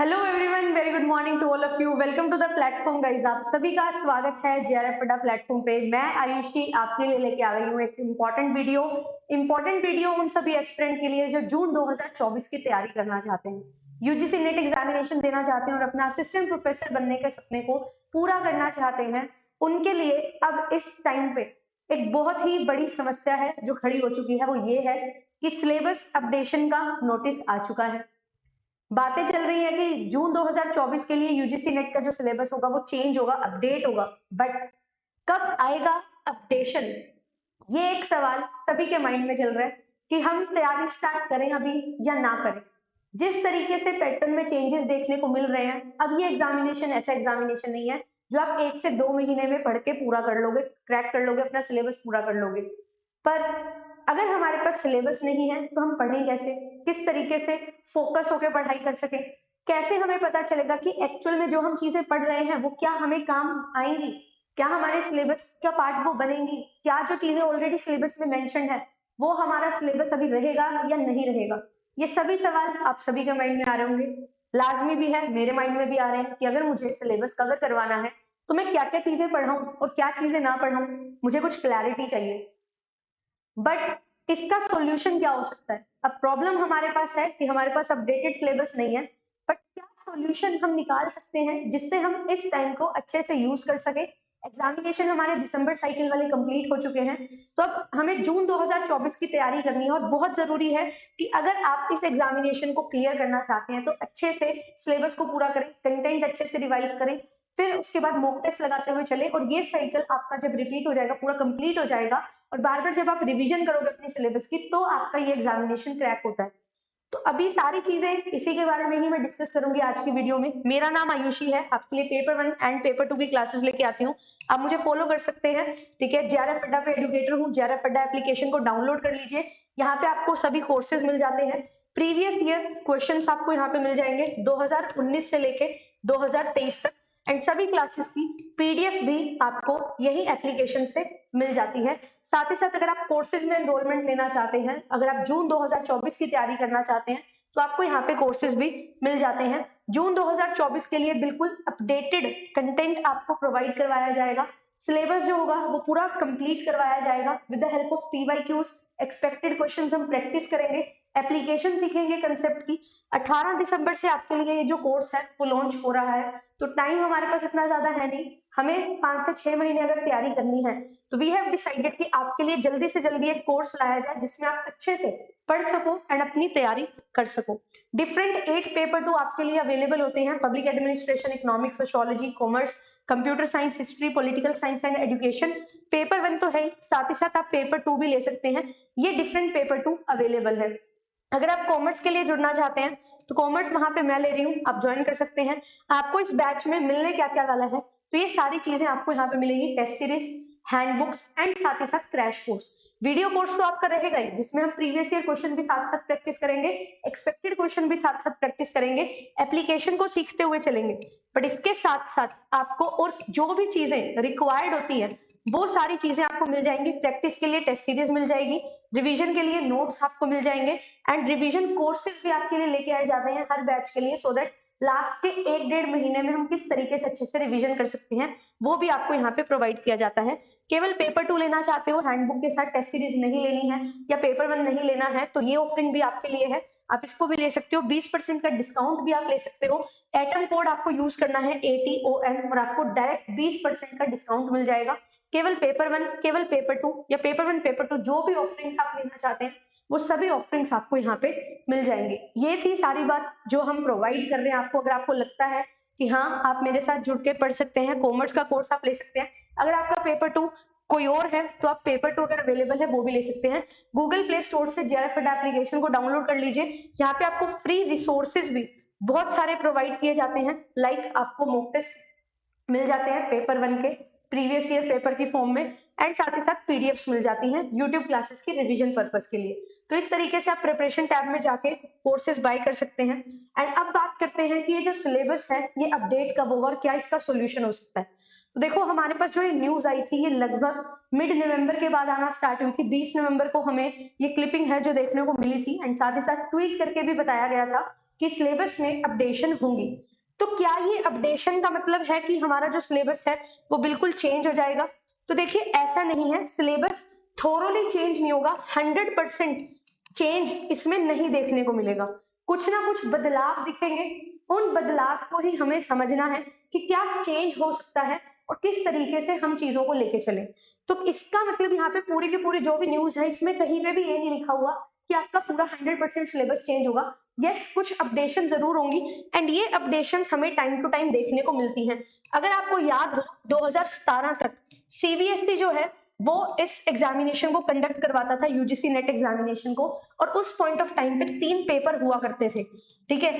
Hello everyone, very good morning to all of you. Welcome to the platform guys. आप सभी का स्वागत है जेआरएफ अड्डा प्लेटफॉर्म पे। मैं आयुषी आपके लिए लेके आ गई हूँ एक इम्पोर्टेंट वीडियो उन सभी एस्पिरेंट के लिए जो जून 2024 की तैयारी करना चाहते हैं, यूजीसी नेट एग्जामिनेशन देना चाहते हैं और अपना असिस्टेंट प्रोफेसर बनने के सपने को पूरा करना चाहते हैं। उनके लिए अब इस टाइम पे एक बहुत ही बड़ी समस्या है जो खड़ी हो चुकी है, वो ये है कि सिलेबस अपडेशन का नोटिस आ चुका है। बातें चल रही है कि जून 2024 के लिए यूजीसी नेट का जो सिलेबस होगा वो चेंज होगा, अपडेट होगा, बट कब आएगा अपडेशन, ये एक सवाल सभी के माइंड में चल रहा है कि हम तैयारी स्टार्ट करें अभी या ना करें। जिस तरीके से पैटर्न में चेंजेस देखने को मिल रहे हैं, अब ये एग्जामिनेशन ऐसा एग्जामिनेशन नहीं है जो आप 1 से 2 महीने में पढ़ के पूरा कर लोगे, क्रैक कर लोगे, अपना सिलेबस पूरा कर लोगे। पर अगर हमारे पास सिलेबस नहीं है तो हम पढ़ें कैसे, किस तरीके से फोकस होकर पढ़ाई कर सके, कैसे हमें पता चलेगा कि एक्चुअल में जो हम चीजें पढ़ रहे हैं वो क्या हमें काम आएंगी, क्या हमारे सिलेबस का पार्ट वो बनेंगी, क्या जो चीजें ऑलरेडी सिलेबस में मेंशन है वो हमारा सिलेबस अभी रहेगा या नहीं रहेगा। ये सभी सवाल आप सभी के माइंड में आ रहे होंगे, लाजमी भी है, मेरे माइंड में भी आ रहे हैं कि अगर मुझे सिलेबस कवर करवाना है तो मैं क्या क्या चीजें पढ़ाऊं और क्या चीजें ना पढ़ाऊं, मुझे कुछ क्लैरिटी चाहिए। बट इसका सॉल्यूशन क्या हो सकता है? अब प्रॉब्लम हमारे पास है कि हमारे पास अपडेटेड सिलेबस नहीं है, बट क्या सॉल्यूशन हम निकाल सकते हैं जिससे हम इस टाइम को अच्छे से यूज कर सके। एग्जामिनेशन हमारे दिसंबर साइकिल वाले कंप्लीट हो चुके हैं, तो अब हमें जून 2024 की तैयारी करनी है और बहुत जरूरी है कि अगर आप इस एग्जामिनेशन को क्लियर करना चाहते हैं तो अच्छे से सिलेबस को पूरा करें, कंटेंट अच्छे से रिवाइज करें, फिर उसके बाद मॉक टेस्ट लगाते हुए चले और ये साइकिल आपका जब रिपीट हो जाएगा, पूरा कंप्लीट हो जाएगा और बार बार जब आप रिवीजन करोगे अपने सिलेबस की तो आपका ये एग्जामिनेशन क्रैक होता है। तो अभी सारी चीजें इसी के बारे में ही मैं डिस्कस करूंगी आज की वीडियो में। मेरा नाम आयुषी है, आपके लिए पेपर 1 एंड पेपर 2 की क्लासेस लेके आती हूँ। आप मुझे फॉलो कर सकते हैं, ठीक है। जेआरएफ अड्डा पे एजुकेटर हूँ। जेआरएफ अड्डा एप्लीकेशन को डाउनलोड कर लीजिए, यहाँ पे आपको सभी कोर्सेज मिल जाते हैं। प्रीवियस ईयर क्वेश्चंस आपको यहाँ पे मिल जाएंगे 2019 से लेके 2023 तक, एंड सभी क्लासेस की पीडीएफ भी आपको यही एप्लीकेशन से मिल जाती है। साथ ही साथ अगर आप कोर्सेज में एनरोलमेंट लेना चाहते हैं, अगर आप जून 2024 की तैयारी करना चाहते हैं तो आपको यहाँ पे कोर्सेज भी मिल जाते हैं। जून 2024 के लिए बिल्कुल अपडेटेड कंटेंट आपको प्रोवाइड करवाया जाएगा। सिलेबस जो होगा वो पूरा कंप्लीट करवाया जाएगा with the help of PYQs, expected questions हम प्रैक्टिस करेंगे, एप्लीकेशन सीखेंगे कंसेप्ट की। 18 दिसंबर से आपके लिए ये जो कोर्स है वो लॉन्च हो रहा है, तो टाइम हमारे पास इतना ज्यादा है नहीं, हमें 5 से 6 महीने अगर तैयारी करनी है तो वी हैव डिसाइडेड कि आपके लिए जल्दी से जल्दी एक कोर्स लाया जाए जिसमें आप अच्छे से पढ़ सको एंड अपनी तैयारी कर सको। डिफरेंट 8 पेपर 2 आपके लिए अवेलेबल होते हैं, public administration, economics, sociology, commerce, computer science, history, political science and education. Paper 1 तो है, साथ ही साथ आप पेपर 2 भी ले सकते हैं, ये डिफरेंट पेपर 2 अवेलेबल है। अगर आप कॉमर्स के लिए जुड़ना चाहते हैं तो कॉमर्स वहां पे मैं ले रही हूँ, आप ज्वाइन कर सकते हैं। आपको इस बैच में मिलने क्या क्या वाला है, तो ये सारी चीजें आपको यहाँ पे मिलेगी, टेस्ट सीरीज, हैंडबुक्स एंड साथ ही साथ क्रैश कोर्स। वीडियो कोर्स तो आपका रहेगा ही, जिसमें हम प्रीवियस ईयर क्वेश्चन भी साथ साथ प्रैक्टिस करेंगे, एक्सपेक्टेड क्वेश्चन भी साथ साथ प्रैक्टिस करेंगे, एप्लीकेशन को सीखते हुए चलेंगे। बट इसके साथ साथ आपको और जो भी चीजें रिक्वायर्ड होती है वो सारी चीजें आपको मिल जाएंगी। प्रैक्टिस के लिए टेस्ट सीरीज मिल जाएगी, रिवीजन के लिए नोट्स आपको मिल जाएंगे एंड रिवीजन कोर्सेज भी आपके लिए लेके आए जाते हैं हर बैच के लिए, सो दैट लास्ट के 1-1.5 महीने में हम किस तरीके से अच्छे से रिवीजन कर सकते हैं वो भी आपको यहाँ पे प्रोवाइड किया जाता है। केवल पेपर 2 लेना चाहते हो, हैंडबुक के साथ टेस्ट सीरीज नहीं लेनी है या पेपर 1 नहीं लेना है, तो ये ऑफरिंग भी आपके लिए है, आप इसको भी ले सकते हो। 20% का डिस्काउंट भी आप ले सकते हो। एटम कोड आपको यूज करना है ATOM और आपको डायरेक्ट 20% का डिस्काउंट मिल जाएगा। केवल पेपर 1, केवल पेपर 2 या पेपर 1 पेपर 2 जो भी ऑफरिंग्स आप लेना चाहते हैं वो सभी ऑफरिंग्स आपको यहाँ पे मिल जाएंगे। ये थी सारी बात जो हम प्रोवाइड कर रहे हैं आपको। अगर आपको लगता है कि हाँ आप मेरे साथ जुड़ के पढ़ सकते हैं, कॉमर्स का कोर्स आप ले सकते हैं। अगर आपका पेपर 2 कोई और है तो आप पेपर 2 अगर अवेलेबल है वो भी ले सकते हैं। गूगल प्ले स्टोर से जेआरएफ अड्डा एप्लीकेशन को डाउनलोड कर लीजिए, यहाँ पे आपको फ्री रिसोर्सेज भी बहुत सारे प्रोवाइड किए जाते हैं, लाइक आपको मॉक टेस्ट मिल जाते हैं पेपर 1 के प्रीवियस ईयर पेपर की फॉर्म में, एंड साथ ही साथ पीडीएफ्स मिल जाती हैं यूट्यूब क्लासेस की रिवीजन पर्पस के लिए। तो इस तरीके से आप प्रिपरेशन टैब में जाके कोर्सेज बाय कर सकते हैं। एंड अब बात करते हैं कि ये जो सिलेबस है ये अपडेट कब होगा और क्या इसका सोल्यूशन हो सकता है। तो देखो हमारे पास जो ये न्यूज आई थी ये लगभग मिड नवंबर के बाद आना स्टार्ट हुई थी। 20 नवंबर को हमें ये क्लिपिंग है जो देखने को मिली थी, एंड साथ ही साथ ट्वीट करके भी बताया गया था कि सिलेबस में अपडेशन होंगी। तो क्या ये अपडेशन का मतलब है कि हमारा जो सिलेबस है वो बिल्कुल चेंज हो जाएगा? तो देखिए ऐसा नहीं है, सिलेबस थोरोली चेंज नहीं होगा, 100% चेंज इसमें नहीं देखने को मिलेगा। कुछ ना कुछ बदलाव दिखेंगे, उन बदलाव को ही हमें समझना है कि क्या चेंज हो सकता है और किस तरीके से हम चीजों को लेके चलें। तो इसका मतलब यहाँ पे पूरी की पूरी जो भी न्यूज है इसमें कहीं पे भी ये नहीं लिखा हुआ कि आपका पूरा 100% सिलेबस चेंज होगा। यस, कुछ अपडेशन जरूर होंगी एंड ये अपडेशंस हमें टाइम टू टाइम देखने को मिलती हैं। अगर आपको याद हो 2017 तक सीबीएसई जो है वो इस एग्जामिनेशन को कंडक्ट करवाता था, यूजीसी नेट एग्जामिनेशन को, और उस पॉइंट ऑफ टाइम पे 3 पेपर हुआ करते थे, ठीक है।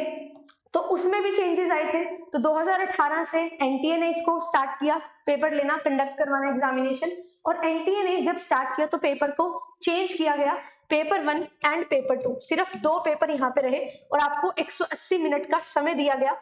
तो उसमें भी चेंजेस आए थे। तो 2018 से एनटीए ने इसको स्टार्ट किया, पेपर लेना, कंडक्ट करवाना एग्जामिनेशन, और एनटीए ने जब स्टार्ट किया तो पेपर को चेंज किया गया, पेपर 1 एंड पेपर 2, सिर्फ 2 पेपर यहाँ पे रहे और आपको 180 मिनट का समय दिया गया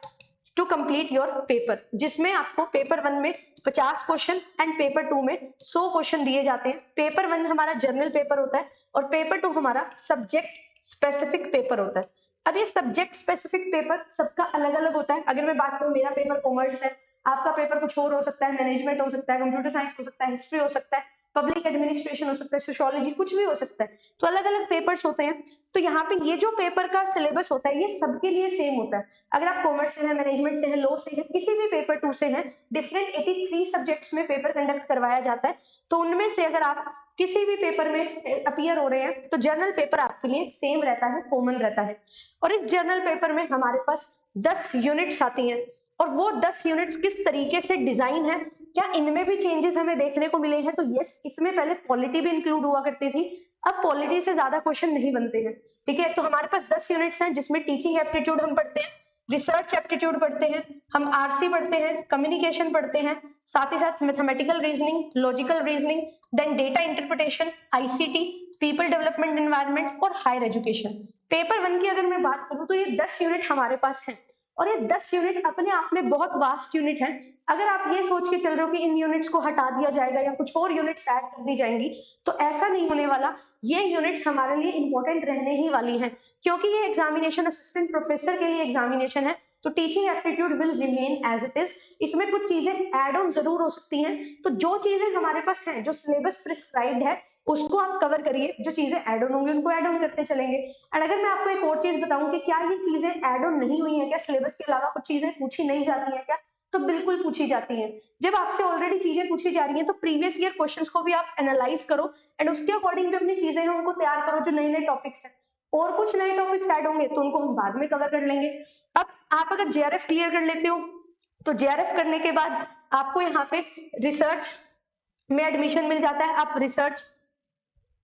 टू कंप्लीट योर पेपर, जिसमें आपको पेपर 1 में 50 क्वेश्चन एंड पेपर 2 में 100 क्वेश्चन दिए जाते हैं। पेपर 1 हमारा जर्नल पेपर होता है और पेपर 2 हमारा सब्जेक्ट स्पेसिफिक पेपर होता है। अब ये सब्जेक्ट स्पेसिफिक पेपर सबका अलग अलग होता है। अगर मैं बात करूं, मेरा पेपर कॉमर्स है, आपका पेपर कुछ और हो सकता है, मैनेजमेंट हो सकता है, कंप्यूटर साइंस हो सकता है, हिस्ट्री हो सकता है, पब्लिक एडमिनिस्ट्रेशन हो सकता है, सोशियोलॉजी, कुछ भी हो सकता है। तो अलग अलग पेपर्स होते हैं। तो यहाँ पे ये जो पेपर का सिलेबस होता है ये सबके लिए सेम होता है। अगर आप कॉमर्स से है, मैनेजमेंट से है, लॉ से है, किसी भी पेपर 2 से है, डिफरेंट 83 सब्जेक्ट्स में पेपर कंडक्ट करवाया जाता है। तो उनमें से अगर आप किसी भी पेपर में अपीयर हो रहे हैं तो जर्नल पेपर आपके लिए सेम रहता है, कॉमन रहता है। और इस जर्नल पेपर में हमारे पास 10 यूनिट्स आती हैं, और वो 10 यूनिट्स किस तरीके से डिजाइन है, क्या इनमें भी चेंजेस हमें देखने को मिले हैं? तो यस, इसमें पहले पॉलिटी भी इंक्लूड हुआ करती थी, अब पॉलिटी से ज्यादा क्वेश्चन नहीं बनते हैं, ठीक है। तो हमारे पास 10 यूनिट्स हैं जिसमें टीचिंग एप्टीट्यूड हम पढ़ते हैं, रिसर्च एप्टीट्यूड पढ़ते हैं, हम आरसी पढ़ते हैं, कम्युनिकेशन पढ़ते हैं, साथ ही साथ mathematical reasoning, logical reasoning, then data interpretation, ICT, people development environment और हायर एजुकेशन। पेपर 1 की अगर मैं बात करूं तो ये 10 यूनिट हमारे पास हैं, और ये 10 यूनिट अपने आप में बहुत वास्ट यूनिट है। अगर आप ये सोच के चल रहे हो कि इन यूनिट्स को हटा दिया जाएगा या कुछ और यूनिट्स ऐड कर दी जाएंगी, तो ऐसा नहीं होने वाला। ये यूनिट्स हमारे लिए इंपॉर्टेंट रहने ही वाली हैं, क्योंकि ये एग्जामिनेशन असिस्टेंट प्रोफेसर के लिए एग्जामिनेशन है। तो teaching aptitude will remain as it is, इसमें कुछ चीजें एड ऑन जरूर हो सकती हैं। तो जो चीजें हमारे पास हैं, जो सिलेबस प्रिस्क्राइब्ड है, उसको आप कवर करिए, जो चीजें एड ऑन होंगी उनको एड ऑन करते चलेंगे। एंड अगर मैं आपको एक और चीज बताऊं कि क्या ये चीजें एड ऑन नहीं हुई है, क्या सिलेबस के अलावा कुछ चीजें पूछी नहीं जाती है क्या, तो बिल्कुल पूछी जाती हैं। जब आपसे ऑलरेडी चीजें पूछी जा रही हैं तो प्रीवियस ईयर क्वेश्चंस को भी आप एनालाइज करो एंड उसके अकॉर्डिंग भी अपनी चीजें हैं उनको तैयार करो, जो नए नए टॉपिक्स हैं। और कुछ नए टॉपिक्स ऐड होंगे तो उनको हम बाद में कवर कर लेंगे। अब आप अगर जेआरएफ क्लियर कर लेते हो तो जेआरएफ करने के बाद आपको यहाँ पे रिसर्च में एडमिशन मिल जाता है, आप रिसर्च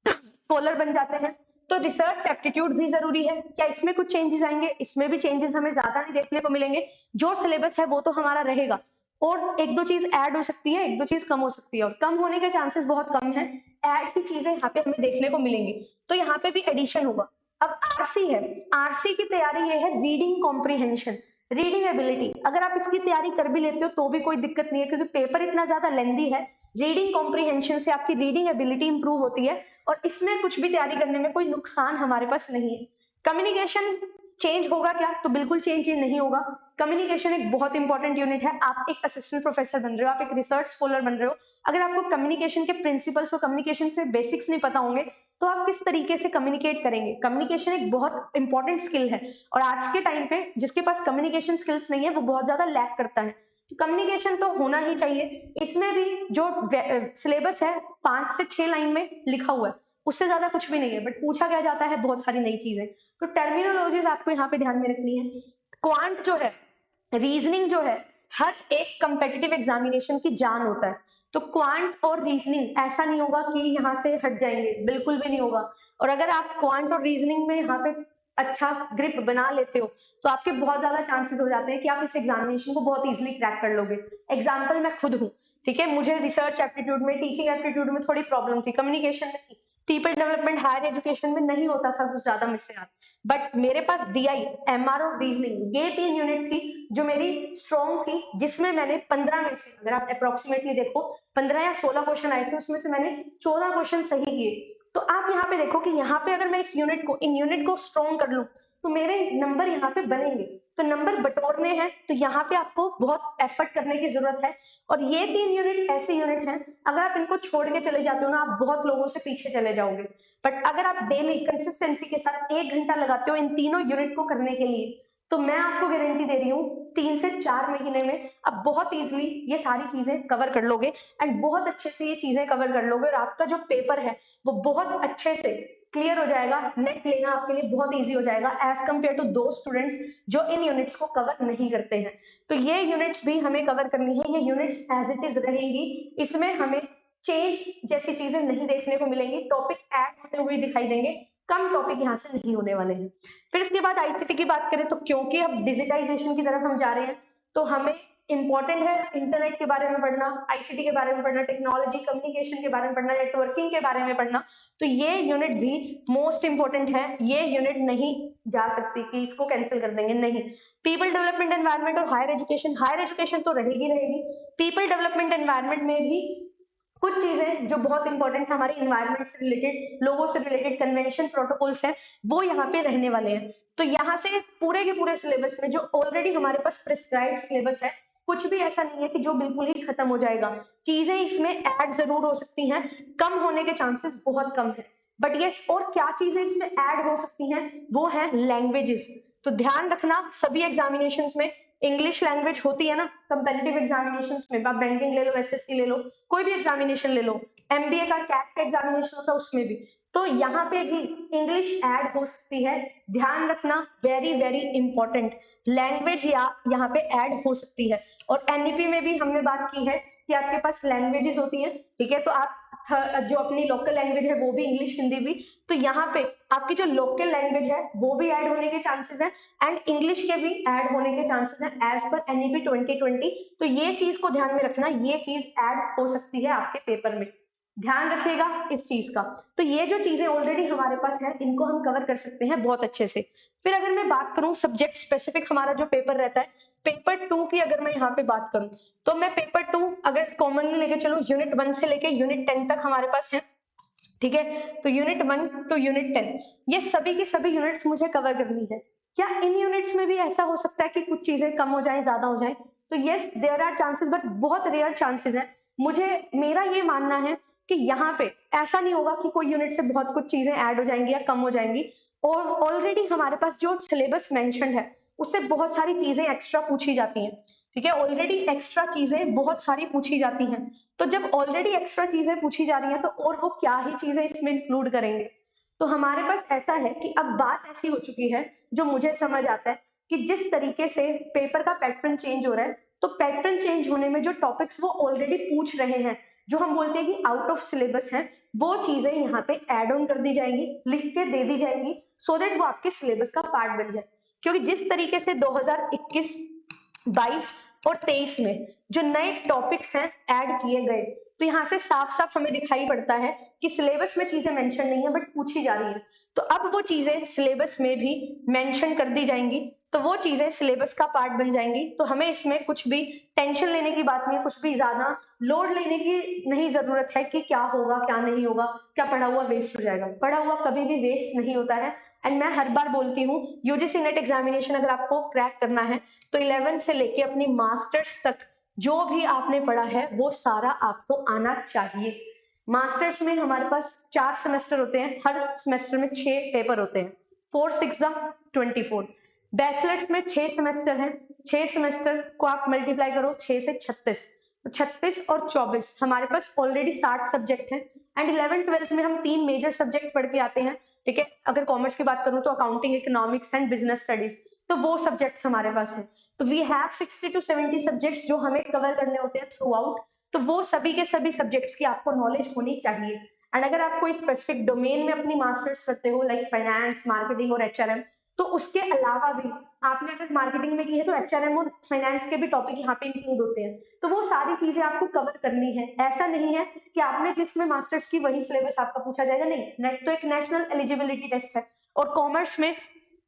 स्कॉलर बन जाते हैं। तो रिसर्च एप्टीट्यूड भी जरूरी है। क्या इसमें कुछ चेंजेस आएंगे? इसमें भी चेंजेस हमें ज्यादा नहीं देखने को मिलेंगे, जो सिलेबस है वो तो हमारा रहेगा, और एक दो चीज ऐड हो सकती है, एक दो चीज कम हो सकती है, और कम होने के चांसेस बहुत कम है, ऐड की चीजें यहाँ पे हमें देखने को मिलेंगी। तो यहाँ पे भी एडिशन होगा। अब आरसी है, आरसी की तैयारी ये है रीडिंग कॉम्प्रीहेंशन, रीडिंग एबिलिटी। अगर आप इसकी तैयारी कर भी लेते हो तो भी कोई दिक्कत नहीं है, क्योंकि पेपर इतना ज्यादा लेंदी है। रीडिंग कॉम्प्रीहेंशन से आपकी रीडिंग एबिलिटी इंप्रूव होती है, और इसमें कुछ भी तैयारी करने में कोई नुकसान हमारे पास नहीं है। कम्युनिकेशन चेंज होगा क्या? तो बिल्कुल चेंज नहीं होगा। कम्युनिकेशन एक बहुत इंपॉर्टेंट यूनिट है। आप एक असिस्टेंट प्रोफेसर बन रहे हो, आप एक रिसर्च स्कॉलर बन रहे हो, अगर आपको कम्युनिकेशन के प्रिंसिपल्स और कम्युनिकेशन के बेसिक्स नहीं पता होंगे तो आप किस तरीके से कम्युनिकेट करेंगे? कम्युनिकेशन एक बहुत इंपॉर्टेंट स्किल है, और आज के टाइम पे जिसके पास कम्युनिकेशन स्किल्स नहीं है वो बहुत ज्यादा लैक करता है। तो कम्युनिकेशन तो होना ही चाहिए। इसमें भी जो सिलेबस है 5 से 6 लाइन में लिखा हुआ है, उससे ज्यादा कुछ भी नहीं है, बट पूछा क्या जाता है बहुत सारी नई चीजें। तो टर्मिनोलॉजीज आपको यहाँ पे ध्यान में रखनी है। क्वांट जो है, रीजनिंग जो है, हर एक कंपेटिटिव एग्जामिनेशन की जान होता है। तो क्वांट और रीजनिंग ऐसा नहीं होगा कि यहाँ से हट जाएंगे, बिल्कुल भी नहीं होगा। और अगर आप क्वांट और रीजनिंग में यहाँ पे अच्छा ग्रिप बना लेते हो तो आपके बहुत ज्यादा चांसेस हो जाते हैं कि आप इस एग्जामिनेशन को बहुत इजीली क्रैक कर लोगे। एग्जाम्पल मैं खुद हूँ, ठीक है। मुझे रिसर्च एप्टीट्यूड में, टीचिंग एप्टीट्यूड में थोड़ी प्रॉब्लम थी, कम्युनिकेशन में थी, पीपल डेवलपमेंट हायर एजुकेशन में नहीं होता था कुछ ज्यादा मुझसे याद, बट मेरे पास डीआई, एमआरओ, रीजनिंग, ये 3 यूनिट थी जो मेरी स्ट्रॉन्ग थी, जिसमें मैंने 15 में से, अगर आप अप्रोक्सीमेटली देखो 15 या 16 क्वेश्चन आए थे, उसमें से मैंने 14 क्वेश्चन सही किए। तो आप यहाँ पे देखो कि यहाँ पे अगर मैं इस यूनिट को, इन यूनिट को स्ट्रॉन्ग कर लूं तो मेरे नंबर यहाँ पे बनेंगे, तो नंबर बटोरने हैं, तो यहाँ पे आपको बहुत एफर्ट करने की जरूरत है। और ये 3 यूनिट ऐसे यूनिट हैं, अगर आप इनको छोड़ के चले जाते हो ना, आप बहुत लोगों से पीछे चले जाओगे। बट अगर आप डेली कंसिस्टेंसी के साथ 1 घंटा लगाते हो इन तीनों यूनिट को करने के लिए, तो मैं आपको गारंटी दे रही हूँ 3 से 4 महीने में आप बहुत इजीली ये सारी चीजें कवर कर लोगे एंड बहुत अच्छे से ये चीजें कवर कर लोगे, और आपका जो पेपर है वो बहुत अच्छे से क्लियर हो जाएगा। नेट लेना आपके लिए बहुत इजी हो जाएगा एज कम्पेयर टू दो स्टूडेंट्स जो इन यूनिट्स को कवर नहीं करते हैं। तो ये यूनिट्स भी हमें कवर करनी है, ये यूनिट्स एज इट इज रहेंगी, इसमें हमें चेंज जैसी चीजें नहीं देखने को मिलेंगी, टॉपिक ऐड होते हुए दिखाई देंगे, कम टॉपिक यहाँ से नहीं होने वाले हैं। फिर इसके बाद आईसीटी की बात करें तो क्योंकि अब डिजिटाइजेशन की तरफ हम जा रहे हैं, तो हमें इंपॉर्टेंट है इंटरनेट के बारे में पढ़ना, आईसीटी के बारे में पढ़ना, टेक्नोलॉजी कम्युनिकेशन के बारे में पढ़ना, नेटवर्किंग के बारे में पढ़ना। तो ये यूनिट भी मोस्ट इंपॉर्टेंट है, ये यूनिट नहीं जा सकती कि इसको कैंसिल कर देंगे, नहीं। पीपल डेवलपमेंट एनवायरनमेंट और हायर एजुकेशन तो रहेगी रहेगी। पीपल डेवलपमेंट एनवायरनमेंट में भी कुछ चीजें जो बहुत इंपॉर्टेंट है हमारे इन्वायरमेंट से रिलेटेड, लोगों से रिलेटेड कन्वेंशन प्रोटोकॉल्स हैं, वो यहाँ पे रहने वाले हैं। तो यहाँ से पूरे के पूरे सिलेबस में जो ऑलरेडी हमारे पास प्रिस्क्राइब्ड सिलेबस है, कुछ भी ऐसा नहीं है कि जो बिल्कुल ही खत्म हो जाएगा। चीजें इसमें ऐड जरूर हो सकती हैं, कम होने के चांसेस बहुत कम है, बट ये और क्या चीजें इसमें ऐड हो सकती हैं, वो है लैंग्वेजेस। तो ध्यान रखना सभी एग्जामिनेशंस में इंग्लिश लैंग्वेज होती है ना, कंपेटिटिव एग्जामिनेशंस में, आप बैंकिंग ले लो, एसएससी ले लो, कोई भी एग्जामिनेशन ले लो, एमबीए का कैट का एग्जामिनेशन होता है उसमें भी, तो यहाँ पे भी इंग्लिश ऐड हो सकती है। ध्यान रखना, वेरी वेरी इंपॉर्टेंट, लैंग्वेज यहाँ पे ऐड हो सकती है। और एनईपी में भी हमने बात की है कि आपके पास लैंग्वेजेस होती हैं, ठीक है, तो आप जो अपनी लोकल लैंग्वेज है वो भी इंग्लिश हिंदी भी, तो यहाँ पे आपकी जो लोकल लैंग्वेज है वो भी ऐड होने के चांसेस हैं एंड इंग्लिश के भी ऐड होने के चांसेस हैं एज पर एनईपी 2020। तो ये चीज को ध्यान में रखना, ये चीज ऐड हो सकती है आपके पेपर में, ध्यान रखिएगा इस चीज का। तो ये जो चीजें ऑलरेडी हमारे पास है इनको हम कवर कर सकते हैं बहुत अच्छे से। फिर अगर मैं बात करूं सब्जेक्ट स्पेसिफिक हमारा जो पेपर रहता है, पेपर 2 की अगर मैं यहाँ पे बात करूं, तो मैं पेपर 2 अगर कॉमनली लेके चलूं, यूनिट 1 से लेके यूनिट 10 तक हमारे पास है, ठीक है, तो यूनिट 1 टू यूनिट 10 ये सभी की सभी यूनिट्स मुझे कवर करनी है। क्या इन यूनिट्स में भी ऐसा हो सकता है कि कुछ चीजें कम हो जाए, ज्यादा हो जाए? तो yes, there are chances, but बहुत रेयर चांसेस है। मेरा ये मानना है कि यहाँ पे ऐसा नहीं होगा कि कोई यूनिट से बहुत कुछ चीजें ऐड हो जाएंगी या कम हो जाएंगी, और ऑलरेडी हमारे पास जो सिलेबस मेंशन है उससे बहुत सारी चीजें एक्स्ट्रा पूछी जाती हैं, ठीक है, ऑलरेडी एक्स्ट्रा चीजें बहुत सारी पूछी जाती हैं। तो जब ऑलरेडी एक्स्ट्रा चीजें पूछी जा रही हैं तो और वो क्या ही चीजें इसमें इंक्लूड करेंगे। तो हमारे पास ऐसा है कि अब बात ऐसी हो चुकी है, जो मुझे समझ आता है कि जिस तरीके से पेपर का पैटर्न चेंज हो रहा है, तो पैटर्न चेंज होने में जो टॉपिक्स वो ऑलरेडी पूछ रहे हैं, जो हम बोलते हैं कि आउट ऑफ सिलेबस है, वो चीजें यहाँ पे एड ऑन कर दी जाएंगी, लिख के दे दी जाएंगी, सो दैट वो आपके सिलेबस का पार्ट बन जाए। क्योंकि जिस तरीके से 2021, 22 और 23 में जो नए टॉपिक्स हैं ऐड किए गए, तो यहाँ से साफ साफ हमें दिखाई पड़ता है कि सिलेबस में चीजें मेंशन नहीं है बट पूछी जा रही है। तो अब वो चीजें सिलेबस में भी मेंशन कर दी जाएंगी, तो वो चीजें सिलेबस का पार्ट बन जाएंगी। तो हमें इसमें कुछ भी टेंशन लेने की बात नहीं है, कुछ भी ज्यादा लोड लेने की नहीं जरूरत है कि क्या होगा क्या नहीं होगा, क्या पढ़ा हुआ वेस्ट हो जाएगा। पढ़ा हुआ कभी भी वेस्ट नहीं होता है। एंड मैं हर बार बोलती हूँ, यूजीसी नेट एग्जामिनेशन अगर आपको क्रैक करना है तो 11 से लेके अपनी मास्टर्स तक जो भी आपने पढ़ा है वो सारा आपको आना चाहिए। मास्टर्स में हमारे पास 4 सेमेस्टर होते हैं, हर सेमेस्टर में 6 पेपर होते हैं, 4 6 24। बैचलर्स में 6 सेमेस्टर हैं, 6 सेमेस्टर को आप मल्टीप्लाई करो 6 से 36, तो 36 और 24 हमारे पास ऑलरेडी 60 सब्जेक्ट हैं। एंड 11th-12th में हम 3 मेजर सब्जेक्ट पढ़ के आते हैं, ठीक है, अगर कॉमर्स की बात करूं तो accounting, economics and business studies, तो वो सब्जेक्ट्स हमारे पास हैं। तो वी हैव 60 to 70 सब्जेक्ट्स जो हमें कवर करने होते हैं थ्रू आउट। तो वो सभी के सभी सब्जेक्ट्स की आपको नॉलेज होनी चाहिए। एंड अगर आप कोई स्पेसिफिक डोमेन में अपनी मास्टर्स करते हो लाइक फाइनेंस, मार्केटिंग और एचआरएम, तो उसके अलावा भी आपने अगर मार्केटिंग में की है तो एचआरएम और फाइनेंस के भी टॉपिक यहाँ पे इंक्लूड होते हैं। तो वो सारी चीजें आपको कवर करनी है। ऐसा नहीं है कि आपने जिसमें मास्टर्स की वही सिलेबस आपका पूछा जाएगा, नहीं। नेट तो एक नेशनल एलिजिबिलिटी टेस्ट है, और कॉमर्स में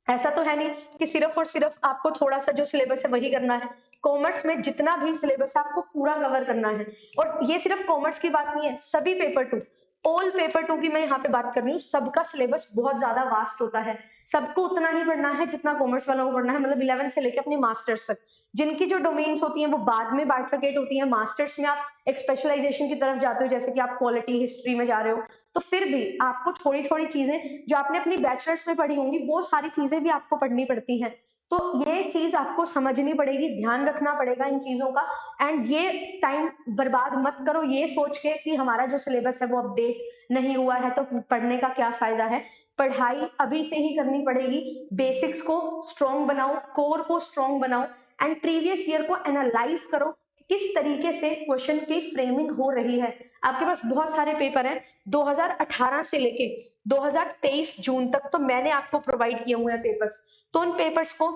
ऐसा तो है नहीं कि सिर्फ और सिर्फ आपको थोड़ा सा जो सिलेबस है वही करना है। कॉमर्स में जितना भी सिलेबस है आपको पूरा कवर करना है। और ये सिर्फ कॉमर्स की बात नहीं है, सभी पेपर 2, ऑल पेपर 2 की मैं यहाँ पे बात कर रही हूँ, सबका सिलेबस बहुत ज्यादा वास्ट होता है। सबको उतना ही पढ़ना है जितना कॉमर्स वालों को पढ़ना है, मतलब 11 से लेकर अपनी मास्टर्स तक। जिनकी जो डोमेन्स होती हैं वो बाद में बाइफरकेट होती है, मास्टर्स में आप एक स्पेशलाइजेशन की तरफ जाते हो, जैसे कि आप पॉलिटी हिस्ट्री में जा रहे हो, तो फिर भी आपको थोड़ी थोड़ी चीजें जो आपने अपनी बैचलर्स में पढ़ी होंगी वो सारी चीजें भी आपको पढ़नी पड़ती हैं। तो ये चीज आपको समझनी पड़ेगी, ध्यान रखना पड़ेगा इन चीजों का। एंड ये टाइम बर्बाद मत करो ये सोच के कि हमारा जो सिलेबस है वो अपडेट नहीं हुआ है तो पढ़ने का क्या फायदा है। पढ़ाई अभी से ही करनी पड़ेगी, बेसिक्स को स्ट्रॉन्ग बनाओ, कोर को स्ट्रॉन्ग बनाओ, एंड प्रीवियस ईयर को एनालाइज करो किस तरीके से क्वेश्चन की फ्रेमिंग हो रही है। आपके पास बहुत सारे पेपर हैं 2018 से लेके 2023 जून तक, तो मैंने आपको प्रोवाइड किए हुए हैं पेपर्स, तो उन पेपर्स को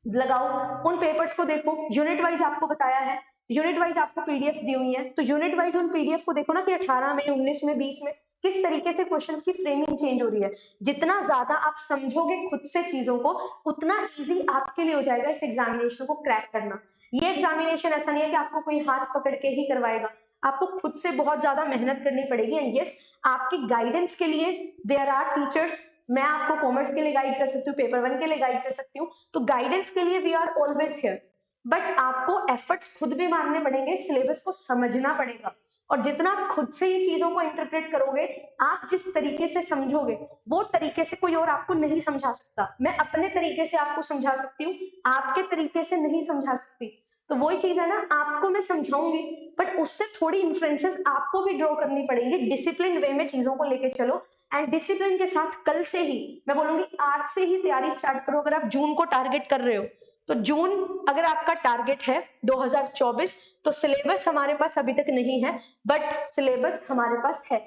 लगाओ, उन पेपर्स को देखो। यूनिट वाइज आपको बताया है, यूनिट वाइज आपको पीडीएफ दी हुई है, तो यूनिट वाइज उन पीडीएफ को देखो ना कि 18 में, 19 में, 20 में किस तरीके से क्वेश्चंस की फ्रेमिंग चेंज हो रही है। जितना ज्यादा आप समझोगे खुद से चीजों को, उतना इजी आपके लिए हो जाएगा इस एग्जामिनेशन को क्रैक करना। ये एग्जामिनेशन ऐसा नहीं है कि आपको कोई हाथ पकड़ के ही करवाएगा, आपको खुद से बहुत ज्यादा मेहनत करनी पड़ेगी। एंड यस, आपकी गाइडेंस के लिए देयर आर टीचर्स। मैं आपको कॉमर्स के लिए गाइड कर सकती हूँ, पेपर 1 के लिए गाइड कर सकती हूँ, तो गाइडेंस के लिए we are always here. But आपको एफर्ट्स खुद भी मारने पड़ेंगे, सिलेबस को समझना पड़ेगा, और जितना आप खुद से ये चीजों को इंटरप्रेट करोगे, आप जिस तरीके से समझोगे वो तरीके से कोई और आपको नहीं समझा सकता। मैं अपने तरीके से आपको समझा सकती हूँ, आपके तरीके से नहीं समझा सकती। तो वही चीज है ना, आपको मैं समझाऊंगी बट उससे थोड़ी इन्फ्लुएंसेस आपको भी ड्रॉ करनी पड़ेंगी। डिसिप्लिन वे में चीजों को लेके चलो, एंड डिसिप्लिन के साथ कल से ही मैं बोलूंगी, आज से ही तैयारी स्टार्ट करो। अगर आप जून को टारगेट कर रहे हो तो जून अगर आपका टारगेट है 2024, तो सिलेबस हमारे पास अभी तक नहीं है, बट सिलेबस हमारे पास है।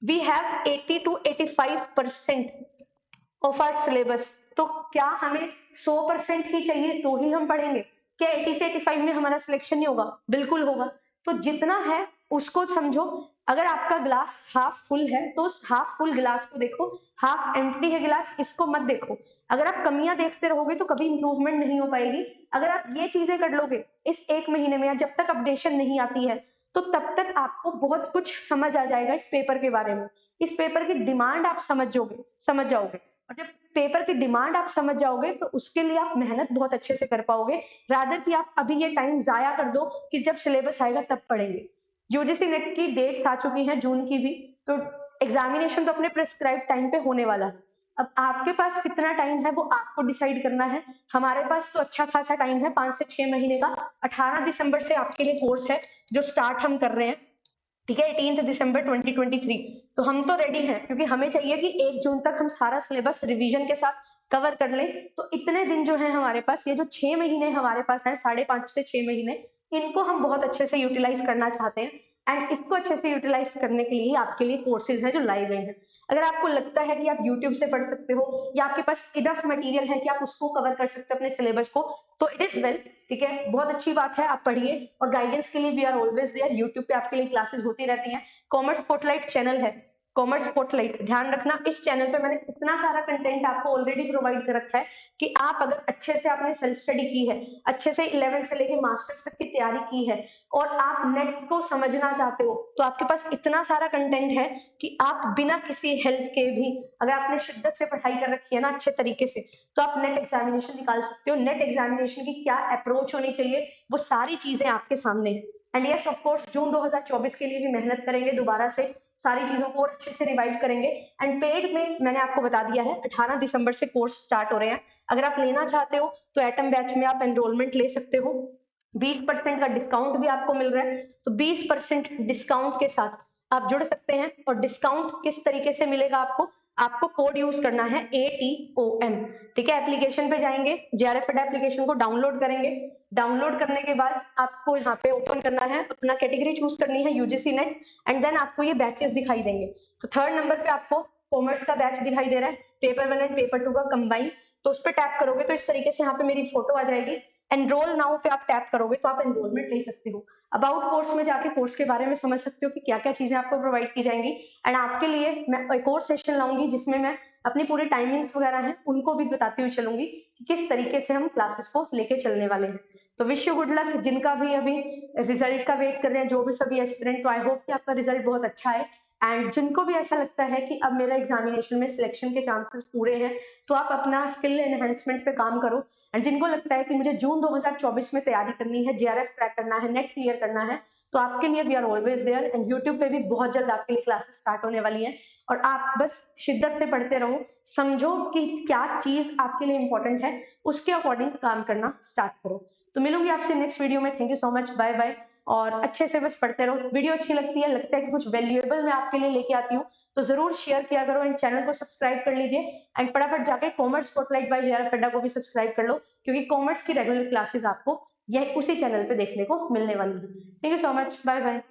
We have 80 to 85% of our syllabus. तो क्या हमें 100% ही चाहिए तो ही हम पढ़ेंगे? क्या 80 से 85 में हमारा सिलेक्शन नहीं होगा? बिल्कुल होगा। तो जितना है उसको समझो। अगर आपका ग्लास हाफ फुल है तो उस हाफ फुल गिलास को देखो, हाफ एम्प्टी है गिलास इसको मत देखो। अगर आप कमियां देखते रहोगे तो कभी इंप्रूवमेंट नहीं हो पाएगी। अगर आप ये चीजें कर लोगे इस 1 महीने में, या जब तक अपडेशन नहीं आती है, तो तब तक आपको बहुत कुछ समझ आ जाएगा इस पेपर के बारे में। इस पेपर की डिमांड आप समझ जाओगे, और जब पेपर की डिमांड आप समझ जाओगे तो उसके लिए आप मेहनत बहुत अच्छे से कर पाओगे, रादर कि आप अभी ये टाइम जाया कर दो कि जब सिलेबस आएगा तब पढ़ेंगे। यूजीसी नेट की डेट्स आ चुकी हैं, जून की भी, तो एग्जामिनेशन तो अपने प्रिस्क्राइब टाइम पे होने वाला है। अब आपके पास कितना टाइम है वो आपको डिसाइड करना है। हमारे पास तो अच्छा खासा टाइम है, 5 से 6 महीने का। 18 दिसंबर से आपके लिए कोर्स है जो स्टार्ट हम कर रहे हैं, ठीक है, 18 दिसंबर 2023। तो हम तो रेडी हैं, क्योंकि हमें चाहिए कि 1 जून तक हम सारा सिलेबस रिवीजन के साथ कवर कर लें। तो इतने दिन जो है हमारे पास, ये जो 6 महीने हमारे पास है, 5.5 से 6 महीने, इनको हम बहुत अच्छे से यूटिलाइज करना चाहते हैं। एंड इसको अच्छे से यूटिलाइज करने के लिए आपके लिए कोर्सेज हैं जो लाए गए हैं। अगर आपको लगता है कि आप यूट्यूब से पढ़ सकते हो, या आपके पास इनफ मटेरियल है कि आप उसको कवर कर सकते हो अपने सिलेबस को, तो इट इज वेल, ठीक है, बहुत अच्छी बात है, आप पढ़िए। और गाइडेंस के लिए we are always there, YouTube पे आपके लिए क्लासेस होती रहती हैं। कॉमर्स स्पॉटलाइट चैनल है, कॉमर्स स्पॉटलाइट, ध्यान रखना इस चैनल पे मैंने इतना सारा कंटेंट आपको ऑलरेडी प्रोवाइड कर रखा है कि आप अगर अच्छे से आपने सेल्फ स्टडी की है, अच्छे से 11 से लेकर मास्टर्स तक की तैयारी की है, और आप नेट को समझना चाहते हो, तो आपके पास इतना सारा कंटेंट है कि आप बिना किसी हेल्प के भी, अगर आपने शिद्दत से पढ़ाई कर रखी है ना अच्छे तरीके से, तो आप नेट एग्जामिनेशन निकाल सकते हो। नेट एग्जामिनेशन की क्या अप्रोच होनी चाहिए वो सारी चीजें आपके सामने है। एंड यस ऑफ कोर्स, जून 2024 के लिए भी मेहनत करेंगे, दोबारा से सारी चीजों को और अच्छे से रिवाइव करेंगे। एंड पेड में मैंने आपको बता दिया है 18 दिसंबर से कोर्स स्टार्ट हो रहे हैं। अगर आप लेना चाहते हो तो एटम बैच में आप एनरोलमेंट ले सकते हो, 20% का डिस्काउंट भी आपको मिल रहा है। तो 20% डिस्काउंट के साथ आप जुड़ सकते हैं। और डिस्काउंट किस तरीके से मिलेगा आपको कोड यूज करना है ATOM, ठीक है। एप्लीकेशन पे जाएंगे, JRF एप्लीकेशन को डाउनलोड करेंगे। डाउनलोड करने के बाद आपको यहाँ पे ओपन करना है, अपना कैटेगरी चूज करनी है UGC नेट, एंड देन आपको ये बैचेस दिखाई देंगे। तो 3rd नंबर पे आपको कॉमर्स का बैच दिखाई दे रहा है, पेपर 1 एंड पेपर 2 का कंबाइन। तो उस पर टैप करोगे तो इस तरीके से यहाँ पे मेरी फोटो आ जाएगी। एनरोल नाउ पे आप टैप करोगे तो आप एनरोलमेंट ले सकते हो। अबाउट कोर्स में जाके कोर्स के बारे में समझ सकते हो कि क्या क्या चीजें आपको प्रोवाइड की जाएंगी। एंड आपके लिए मैं एक और सेशन लाऊंगी जिसमें मैं अपनी पूरी टाइमिंग्स वगैरह हैं उनको भी बताती हुई चलूंगी कि किस तरीके से हम क्लासेस को लेके चलने वाले हैं। तो विश यू गुड लक, जिनका भी अभी रिजल्ट का वेट कर रहे हैं, जो भी सभी एस्पिरेंट, तो आई होप कि आपका रिजल्ट बहुत अच्छा है। एंड जिनको भी ऐसा लगता है कि अब मेरा एग्जामिनेशन में सिलेक्शन के चांसेस पूरे हैं, तो आप अपना स्किल एनहेंसमेंट पे काम करो। एंड जिनको लगता है कि मुझे जून 2024 में तैयारी करनी है, जेआरएफ क्रैक करना है, नेट क्लियर करना है, तो आपके लिए we are always there. And YouTube पे भी बहुत जल्द आपके लिए क्लासेस स्टार्ट होने वाली हैं, और आप बस शिद्दत से पढ़ते रहो, समझो कि क्या चीज आपके लिए इंपॉर्टेंट है, उसके अकॉर्डिंग काम करना स्टार्ट करो। तो मिलूंगी आपसे नेक्स्ट वीडियो में। Thank you so much, bye bye. और अच्छे से बस पढ़ते रहो। वीडियो अच्छी लगती है, लगता है कि कुछ वैल्यूएबल मैं आपके लिए लेके आती हूँ, तो जरूर शेयर किया करो एंड चैनल को सब्सक्राइब कर लीजिए। एंड फटाफट जाके कॉमर्स स्पॉटलाइट बाय जेआरएफ अड्डा को भी सब्सक्राइब कर लो, क्योंकि कॉमर्स की रेगुलर क्लासेस आपको यह उसी चैनल पे देखने को मिलने वाली है। Thank you so much, bye bye.